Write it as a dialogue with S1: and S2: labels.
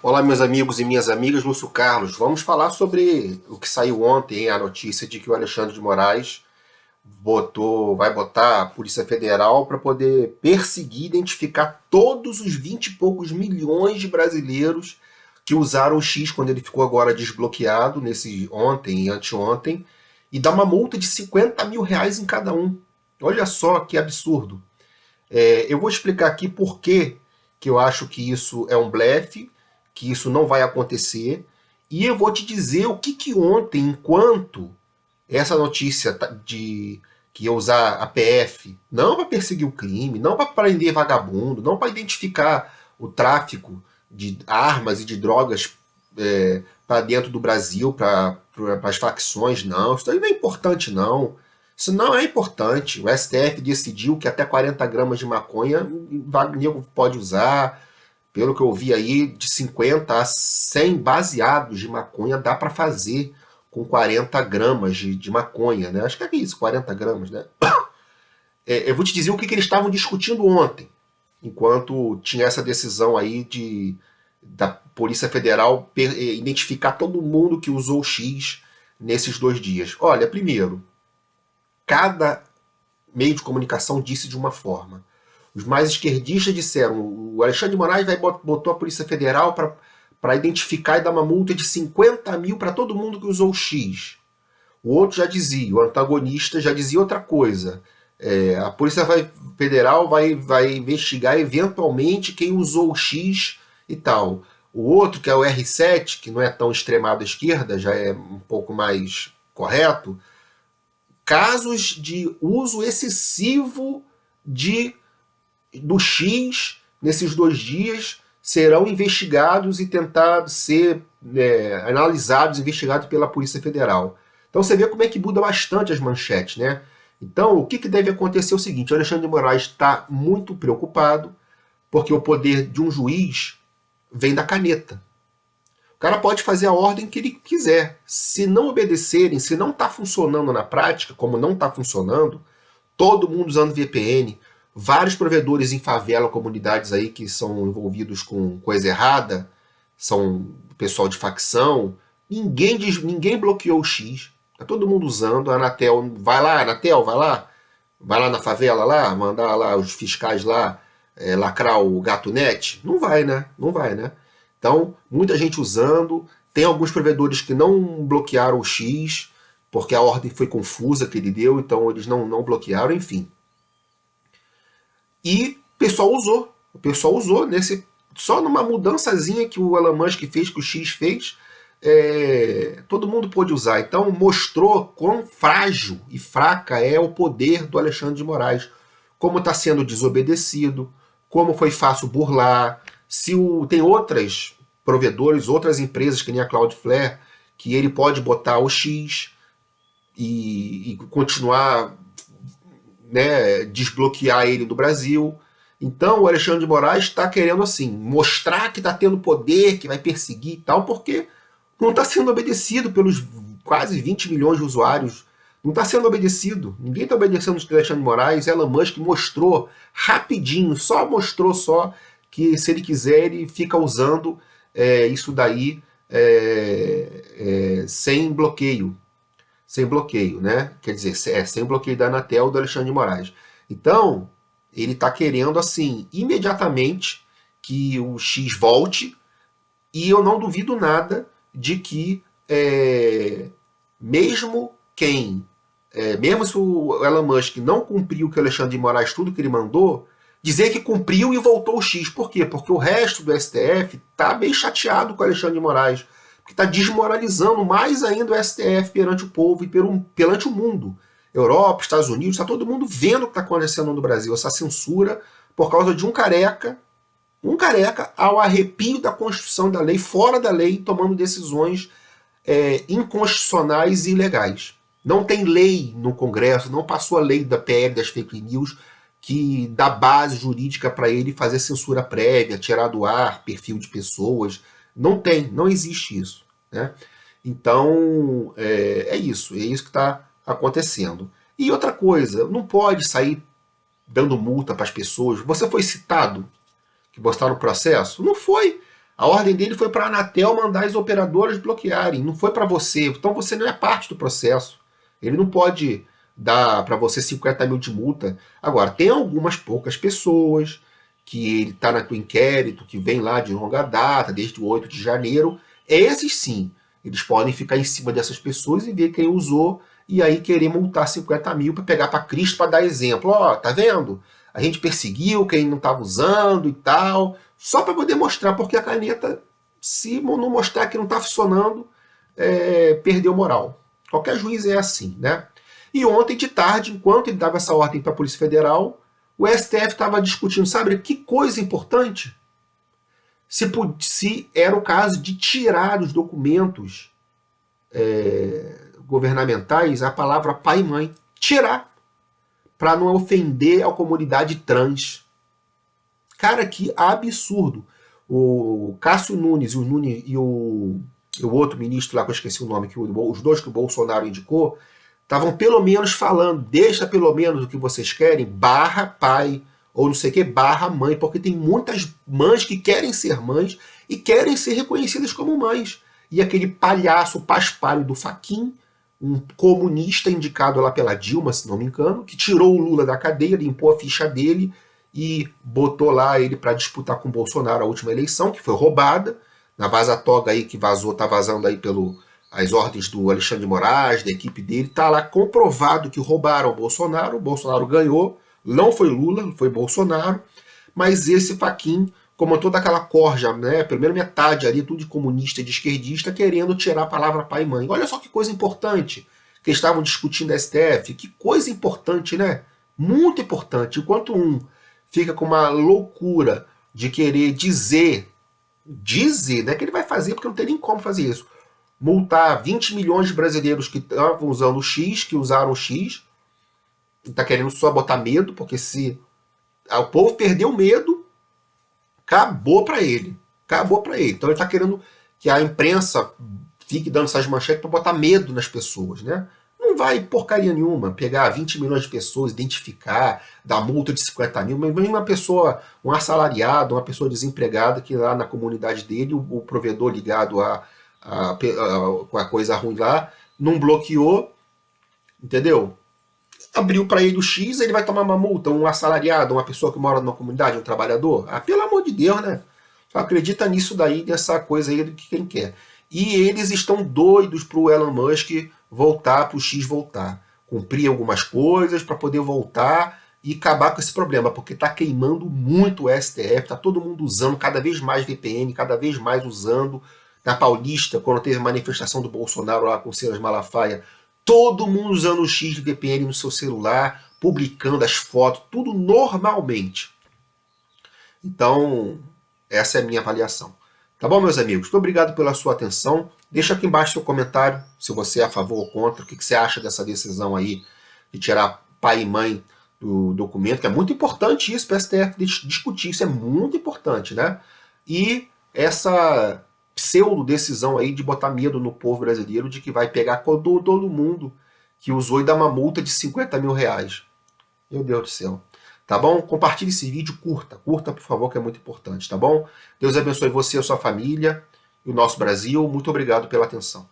S1: Olá, meus amigos e minhas amigas, Lúcio Carlos. Vamos falar sobre o que saiu ontem, a notícia de que o Alexandre de Moraes vai botar a Polícia Federal para poder perseguir e identificar todos os 20 e poucos milhões de brasileiros que usaram o X quando ele ficou agora desbloqueado, nesse ontem e anteontem, e dar uma multa de 50 mil reais em cada um. Olha só que absurdo. Eu vou explicar aqui por que eu acho que isso é um blefe, que isso não vai acontecer, e eu vou te dizer o que ontem, enquanto essa notícia de que ia usar a PF, não para perseguir o crime, não para prender vagabundo, não para identificar o tráfico de armas e de drogas para dentro do Brasil, para as facções, não. Isso aí não é importante, não. Isso não é importante. O STF decidiu que até 40 gramas de maconha o pode usar. Pelo que eu vi aí, de 50 a 100 baseados de maconha dá para fazer com 40 gramas de maconha, né? Acho que é isso, 40 gramas, né? Eu vou te dizer o que eles estavam discutindo ontem, enquanto tinha essa decisão aí da Polícia Federal identificar todo mundo que usou o X nesses 2 dias. Olha, primeiro, cada meio de comunicação disse de uma forma. Os mais esquerdistas disseram, o Alexandre de Moraes botou a Polícia Federal para identificar e dar uma multa de 50 mil para todo mundo que usou o X. O outro já dizia, o antagonista já dizia outra coisa. A Polícia Federal vai investigar eventualmente quem usou o X e tal. O outro, que é o R7, que não é tão extremado à esquerda, já é um pouco mais correto, casos de uso excessivo do X nesses 2 dias serão investigados e tentados ser analisados, investigados pela Polícia Federal. Então você vê como é que muda bastante as manchetes, né? Então o que deve acontecer é o seguinte: o Alexandre de Moraes está muito preocupado porque o poder de um juiz vem da caneta. O cara pode fazer a ordem que ele quiser. Se não obedecerem, se não está funcionando na prática, como não está funcionando, todo mundo usando VPN, vários provedores em favela, comunidades aí que são envolvidos com coisa errada, são pessoal de facção, ninguém bloqueou o X. Tá todo mundo usando, a Anatel, vai lá na favela lá, mandar lá os fiscais lá lacrar o gato net. Não vai, né? Então, muita gente usando, tem alguns provedores que não bloquearam o X, porque a ordem foi confusa que ele deu, então eles não bloquearam, enfim. E o pessoal usou só numa mudançazinha que o Elon Musk fez, que o X fez, todo mundo pôde usar. Então mostrou quão frágil e fraca é o poder do Alexandre de Moraes, como está sendo desobedecido, como foi fácil burlar. Tem outras provedores, outras empresas que nem a Cloudflare, que ele pode botar o X e continuar, né, desbloquear ele do Brasil. Então o Alexandre de Moraes está querendo assim mostrar que está tendo poder, que vai perseguir e tal, porque não está sendo obedecido pelos quase 20 milhões de usuários. Não está sendo obedecido. Ninguém está obedecendo o Alexandre de Moraes. Elon Musk mostrou rapidinho, mostrou que se ele quiser ele fica usando isso daí sem bloqueio. Sem bloqueio, né? Quer dizer, sem bloqueio da Anatel do Alexandre de Moraes. Então, ele está querendo, assim, imediatamente que o X volte, e eu não duvido nada de que mesmo se o Elon Musk não cumpriu o que o Alexandre de Moraes, tudo que ele mandou, dizer que cumpriu e voltou o X. Por quê? Porque o resto do STF está bem chateado com o Alexandre de Moraes, que está desmoralizando mais ainda o STF perante o povo e perante o mundo. Europa, Estados Unidos, está todo mundo vendo o que está acontecendo no Brasil, essa censura por causa de um careca ao arrepio da Constituição, da lei, fora da lei, tomando decisões inconstitucionais e ilegais. Não tem lei no Congresso, não passou a lei da PL das fake news que dá base jurídica para ele fazer censura prévia, tirar do ar perfil de pessoas. Não existe isso, né? Então, é isso que está acontecendo. E outra coisa, não pode sair dando multa para as pessoas. Você foi citado que botaram no processo? Não foi. A ordem dele foi para a Anatel mandar as operadoras bloquearem, não foi para você. Então você não é parte do processo. Ele não pode dar para você 50 mil de multa. Agora, tem algumas poucas pessoas que ele está no inquérito, que vem lá de longa data, desde o 8 de janeiro. Esses sim, eles podem ficar em cima dessas pessoas e ver quem usou e aí querer multar 50 mil para pegar para Cristo para dar exemplo. Ó, tá vendo? A gente perseguiu quem não estava usando e tal, só para poder mostrar, porque a caneta, se não mostrar que não está funcionando, perdeu moral. Qualquer juiz é assim, né? E ontem de tarde, enquanto ele dava essa ordem para a Polícia Federal, o STF estava discutindo, sabe que coisa importante? Se era o caso de tirar dos documentos governamentais a palavra pai e mãe. Tirar. Para não ofender a comunidade trans. Cara, que absurdo. O Cássio Nunes e o outro ministro lá, que eu esqueci o nome, os dois que o Bolsonaro indicou, estavam pelo menos falando, deixa pelo menos o que vocês querem, barra pai, ou não sei o que, barra mãe, porque tem muitas mães que querem ser mães e querem ser reconhecidas como mães. E aquele palhaço paspalho do Fachin, um comunista indicado lá pela Dilma, se não me engano, que tirou o Lula da cadeia, limpou a ficha dele e botou lá ele para disputar com o Bolsonaro a última eleição, que foi roubada, na vaza-toga aí que vazou, tá vazando aí as ordens do Alexandre de Moraes, da equipe dele, tá lá comprovado que roubaram o Bolsonaro ganhou, não foi Lula, foi Bolsonaro, mas esse Fachin, como toda aquela corja, né, primeiro metade ali, tudo de comunista e de esquerdista, querendo tirar a palavra pai e mãe. Olha só que coisa importante que estavam discutindo a STF, que coisa importante, né? Muito importante. Enquanto um fica com uma loucura de querer dizer, não é que ele vai fazer, porque não tem nem como fazer isso, multar 20 milhões de brasileiros que estavam usando o X, que usaram o X, está querendo só botar medo, porque se o povo perdeu o medo, acabou para ele. Acabou para ele. Então ele está querendo que a imprensa fique dando essas manchetes para botar medo nas pessoas, né? Não vai porcaria nenhuma pegar 20 milhões de pessoas, identificar, dar multa de 50 mil, mas uma pessoa, um assalariado, uma pessoa desempregada que lá na comunidade dele, o provedor ligado com a coisa ruim lá, não bloqueou, entendeu? Abriu para ele o X, ele vai tomar uma multa, um assalariado, uma pessoa que mora numa comunidade, um trabalhador. Ah, pelo amor de Deus, né? Só acredita nisso daí, dessa coisa aí do que quem quer. E eles estão doidos para o Elon Musk voltar, para o X voltar. Cumprir algumas coisas para poder voltar e acabar com esse problema, porque está queimando muito o STF, está todo mundo usando cada vez mais VPN, cada vez mais usando. Na Paulista, quando teve a manifestação do Bolsonaro lá com o Silas Malafaia, todo mundo usando o X de VPN no seu celular, publicando as fotos, tudo normalmente. Então, essa é a minha avaliação. Tá bom, meus amigos? Muito obrigado pela sua atenção. Deixa aqui embaixo seu comentário, se você é a favor ou contra, o que você acha dessa decisão aí de tirar pai e mãe do documento, que é muito importante isso para o STF discutir, isso é muito importante, né? E essa pseudo-decisão aí de botar medo no povo brasileiro de que vai pegar todo mundo que usou e dar uma multa de 50 mil reais. Meu Deus do céu. Tá bom? Compartilhe esse vídeo, curta, por favor, que é muito importante, tá bom? Deus abençoe você e a sua família e o nosso Brasil. Muito obrigado pela atenção.